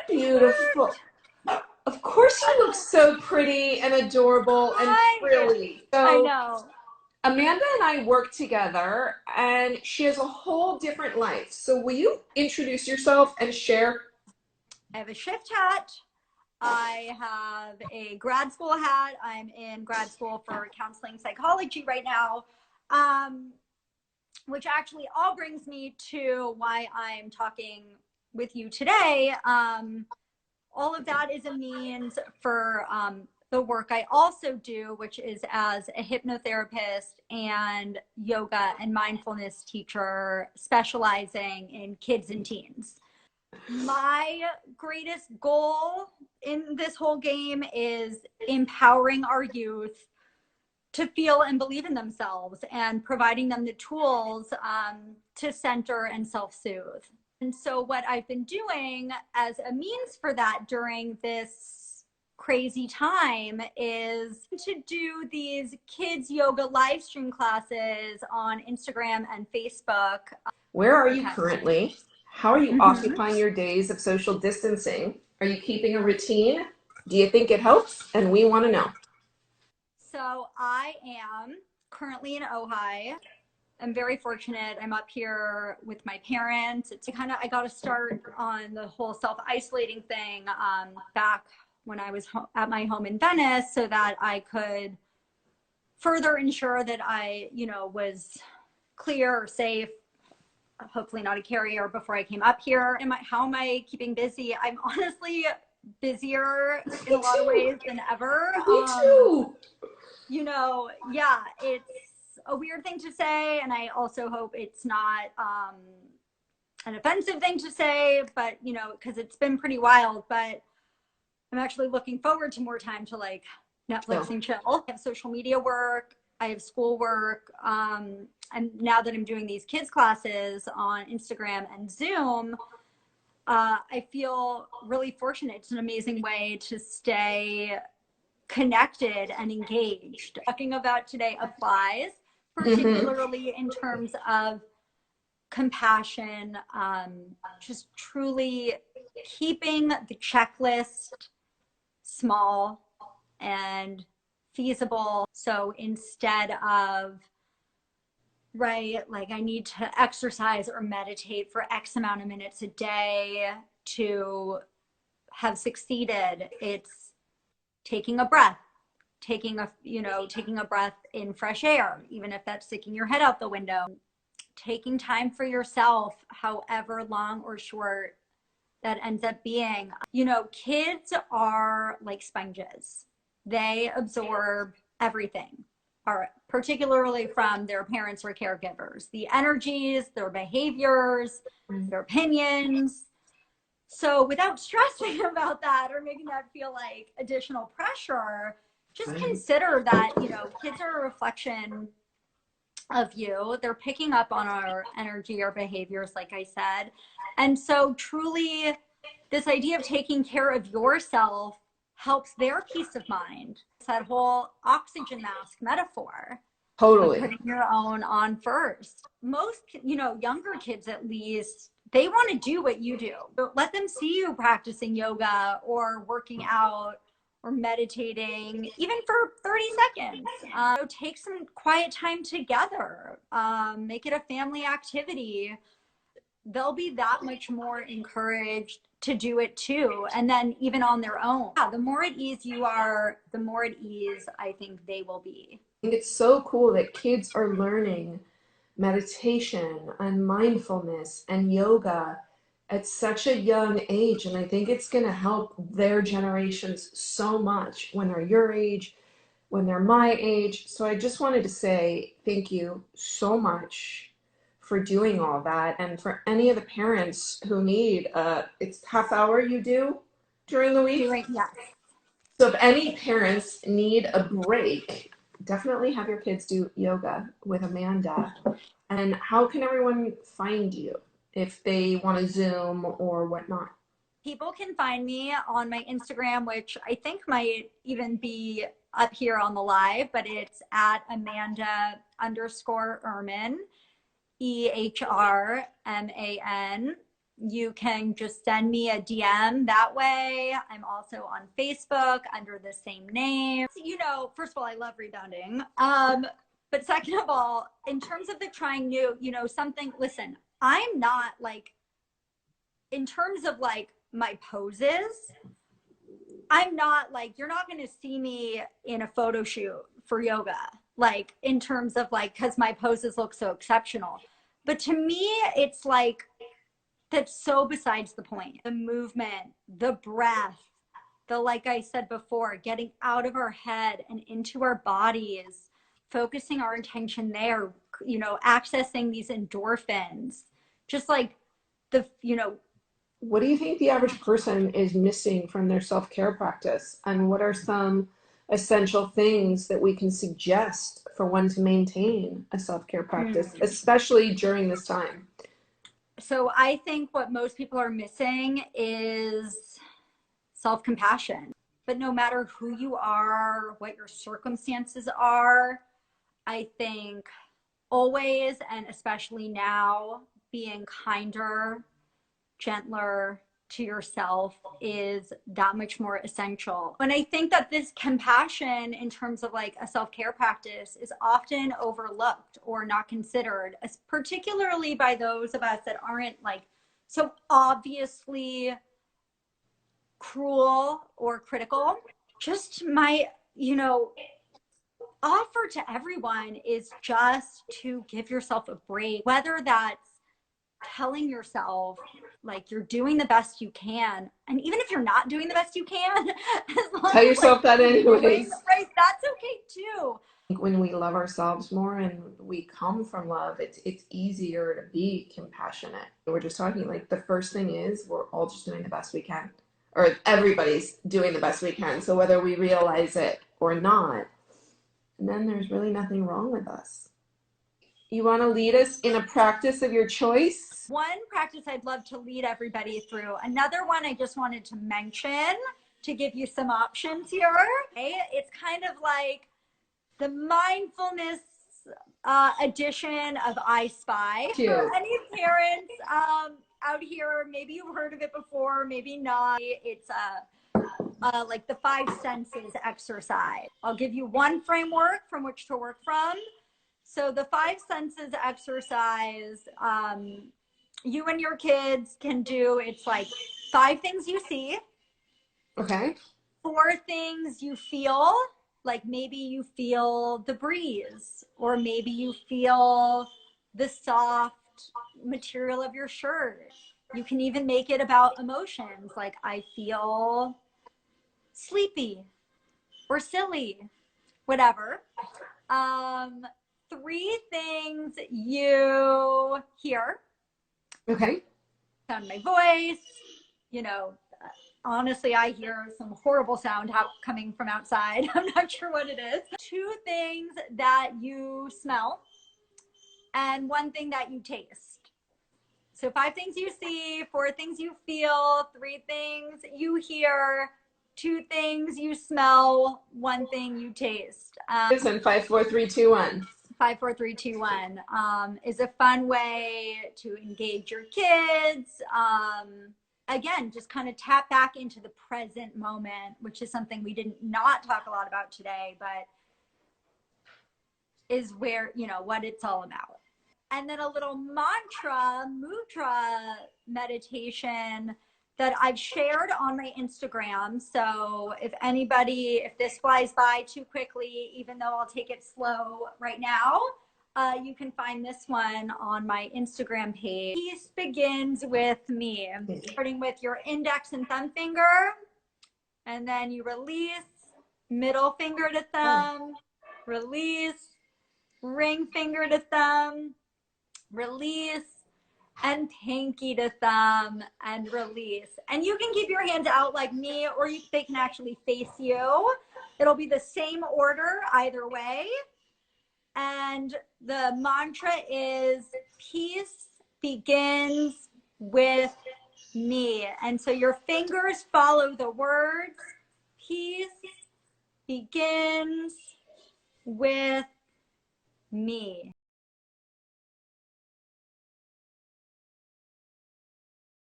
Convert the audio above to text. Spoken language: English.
Beautiful. Of course you look so pretty and adorable and Hi. frilly. I So know. Amanda and I work together and she has a whole different life. So will you introduce yourself and share? I have a shift hat. I have a grad school hat. I'm in grad school for counseling psychology right now, um, which actually all brings me to why I'm talking with you today. All of that is a means for the work I also do, which is as a hypnotherapist and yoga and mindfulness teacher specializing in kids and teens. My greatest goal in this whole game is empowering our youth to feel and believe in themselves and providing them the tools to center and self-soothe. And so what I've been doing as a means for that during this crazy time is to do these kids yoga live stream classes on Instagram and Facebook. Where are you Okay. currently? How are you Mm-hmm. occupying your days of social distancing? Are you keeping a routine? Do you think it helps? And we want to know. So I am currently in Ojai. I'm very fortunate. I'm up here with my parents. It's I got to start on the whole self-isolating thing back when I was at my home in Venice so that I could further ensure that I, was clear or safe, hopefully not a carrier before I came up here. How am I keeping busy? I'm honestly busier in a Me lot of too. ways than ever. Me too. Yeah, it's a weird thing to say, and I also hope it's not an offensive thing to say, but because it's been pretty wild. But I'm actually looking forward to more time to like Netflix So, and chill. I have social media work, I have school work, and now that I'm doing these kids classes on Instagram and Zoom, I feel really fortunate. It's an amazing way to stay connected and engaged. Talking about today applies, mhm. particularly in terms of compassion, just truly keeping the checklist small and feasible. So instead of, right, like I need to exercise or meditate for X amount of minutes a day to have succeeded, it's taking a breath, taking a breath in fresh air, even if that's sticking your head out the window, taking time for yourself, however long or short that ends up being. Kids are like sponges. They absorb everything, particularly from their parents or caregivers, the energies, their behaviors, their opinions. So without stressing about that or making that feel like additional pressure, just Right. consider that, kids are a reflection of you. They're picking up on our energy or behaviors, like I said. And so truly this idea of taking care of yourself helps their peace of mind. It's that whole oxygen mask metaphor of Totally. putting your own on first. Most, younger kids at least, they want to do what you do. But let them see you practicing yoga or working out or meditating, even for 30 seconds. Take some quiet time together. Make it a family activity. They'll be that much more encouraged to do it too. And then even on their own. Yeah, the more at ease you are, the more at ease I think they will be. I think it's so cool that kids are learning meditation and mindfulness and yoga at such a young age. And I think it's going to help their generations so much when they're your age, when they're my age. So I just wanted to say thank you so much for doing all that. And for any of the parents who need, it's half hour you do during the week. Doing, yes. So if any parents need a break, definitely have your kids do yoga with Amanda. And how can everyone find you if they want to Zoom or whatnot? People can find me on my Instagram, which I think might even be up here on the live, but it's at Amanda_Ehrman, Ehrman. You can just send me a DM that way. I'm also on Facebook under the same name. You know, first of all, I love rebounding. But second of all, in terms of the trying new, you know, something, listen, I'm not like, in terms of like my poses, I'm not like, you're not going to see me in a photo shoot for yoga, like in terms of like, because my poses look so exceptional. But to me, it's like, that's so besides the point. The movement, the breath, the, like I said before, getting out of our head and into our bodies, focusing our intention there, you know, accessing these endorphins, just like the, you know. What do you think the average person is missing from their self-care practice? And what are some essential things that we can suggest for one to maintain a self-care practice, especially during this time? So I think what most people are missing is self-compassion. But no matter who you are, what your circumstances are, I think always, and especially now, being kinder, gentler to yourself is that much more essential. And I think that this compassion in terms of like a self-care practice is often overlooked or not considered, particularly by those of us that aren't like so obviously cruel or critical. Just my, you know, offer to everyone is just to give yourself a break, whether that's telling yourself like you're doing the best you can, and even if you're not doing the best you can, as long Tell as like yourself that anyways. right, that's okay too. When we love ourselves more and we come from love, it's easier to be compassionate. We're just talking like the first thing is we're all just doing the best we can, or everybody's doing the best we can. So whether we realize it or not, and then there's really nothing wrong with us. You want to lead us in a practice of your choice? One practice I'd love to lead everybody through. Another one I just wanted to mention to give you some options here. Okay? It's kind of like the mindfulness edition of I Spy. Cute. For any parents out here, maybe you've heard of it before, maybe not. It's like the five senses exercise. I'll give you one framework from which to work from. So the five senses exercise, you and your kids can do, it's like 5 things you see. Okay. 4 things you feel, like maybe you feel the breeze, or maybe you feel the soft material of your shirt. You can even make it about emotions, like I feel sleepy or silly, whatever. 3 things you hear. Okay. Sound my voice, you know, honestly, I hear some horrible sound coming from outside. I'm not sure what it is. 2 things that you smell and 1 thing that you taste. So 5 things you see, 4 things you feel, 3 things you hear, 2 things you smell, 1 thing you taste. And 5, 4, 3, 2, 1. 5, 4, 3, 2, 1 is a fun way to engage your kids. Again, just kind of tap back into the present moment, which is something we did not talk a lot about today, but is where, you know, what it's all about. And then a little mudra meditation that I've shared on my Instagram. So if anybody, if this flies by too quickly, even though I'll take it slow right now, you can find this one on my Instagram page. Peace begins with me. Starting with your index and thumb finger, and then you release, middle finger to thumb, release, ring finger to thumb, release, and pinky to thumb, and release. And you can keep your hands out like me, or they can actually face you. It'll be the same order either way. And the mantra is peace begins with me. And so your fingers follow the words, peace begins with me.